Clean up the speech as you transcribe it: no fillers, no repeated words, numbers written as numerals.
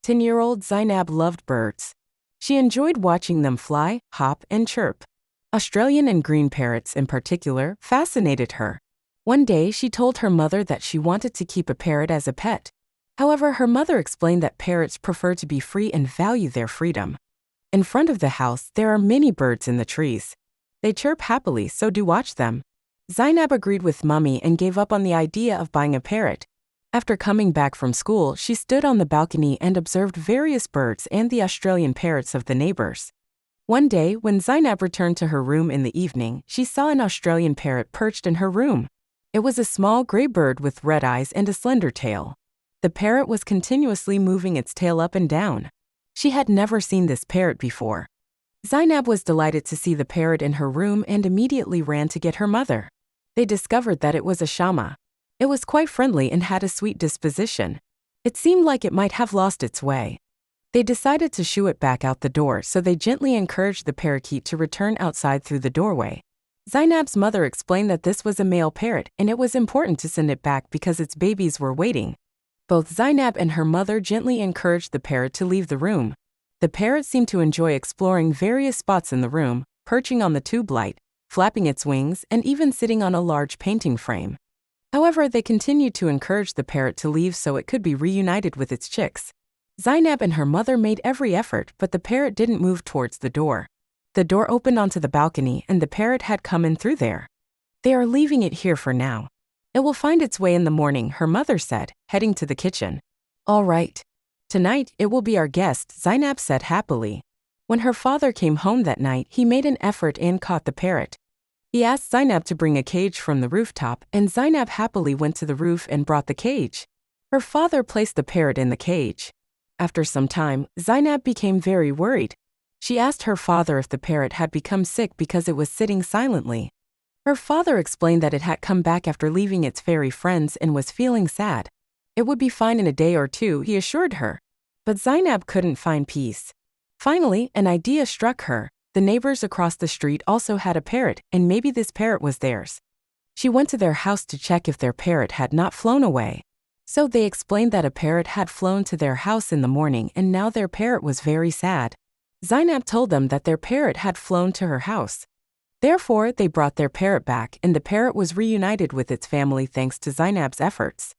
10-year-old Zainab loved birds. She enjoyed watching them fly, hop, and chirp. Australian and green parrots in particular fascinated her. One day she told her mother that she wanted to keep a parrot as a pet. However, her mother explained that parrots prefer to be free and value their freedom. In front of the house, there are many birds in the trees. They chirp happily, so do watch them. Zainab agreed with Mummy and gave up on the idea of buying a parrot. After coming back from school, she stood on the balcony and observed various birds and the Australian parrots of the neighbors. One day, when Zainab returned to her room in the evening, she saw an Australian parrot perched in her room. It was a small gray bird with red eyes and a slender tail. The parrot was continuously moving its tail up and down. She had never seen this parrot before. Zainab was delighted to see the parrot in her room and immediately ran to get her mother. They discovered that it was a shama. It was quite friendly and had a sweet disposition. It seemed like it might have lost its way. They decided to shoo it back out the door, so they gently encouraged the parakeet to return outside through the doorway. Zainab's mother explained that this was a male parrot and it was important to send it back because its babies were waiting. Both Zainab and her mother gently encouraged the parrot to leave the room. The parrot seemed to enjoy exploring various spots in the room, perching on the tube light, flapping its wings, and even sitting on a large painting frame. However, they continued to encourage the parrot to leave so it could be reunited with its chicks. Zainab and her mother made every effort, but the parrot didn't move towards the door. The door opened onto the balcony and the parrot had come in through there. They are leaving it here for now. It will find its way in the morning, her mother said, heading to the kitchen. All right. Tonight, it will be our guest, Zainab said happily. When her father came home that night, he made an effort and caught the parrot. He asked Zainab to bring a cage from the rooftop, and Zainab happily went to the roof and brought the cage. Her father placed the parrot in the cage. After some time, Zainab became very worried. She asked her father if the parrot had become sick because it was sitting silently. Her father explained that it had come back after leaving its fairy friends and was feeling sad. It would be fine in a day or two, he assured her. But Zainab couldn't find peace. Finally, an idea struck her. The neighbors across the street also had a parrot, and maybe this parrot was theirs. She went to their house to check if their parrot had not flown away. So they explained that a parrot had flown to their house in the morning and now their parrot was very sad. Zainab told them that their parrot had flown to her house. Therefore, they brought their parrot back and the parrot was reunited with its family thanks to Zainab's efforts.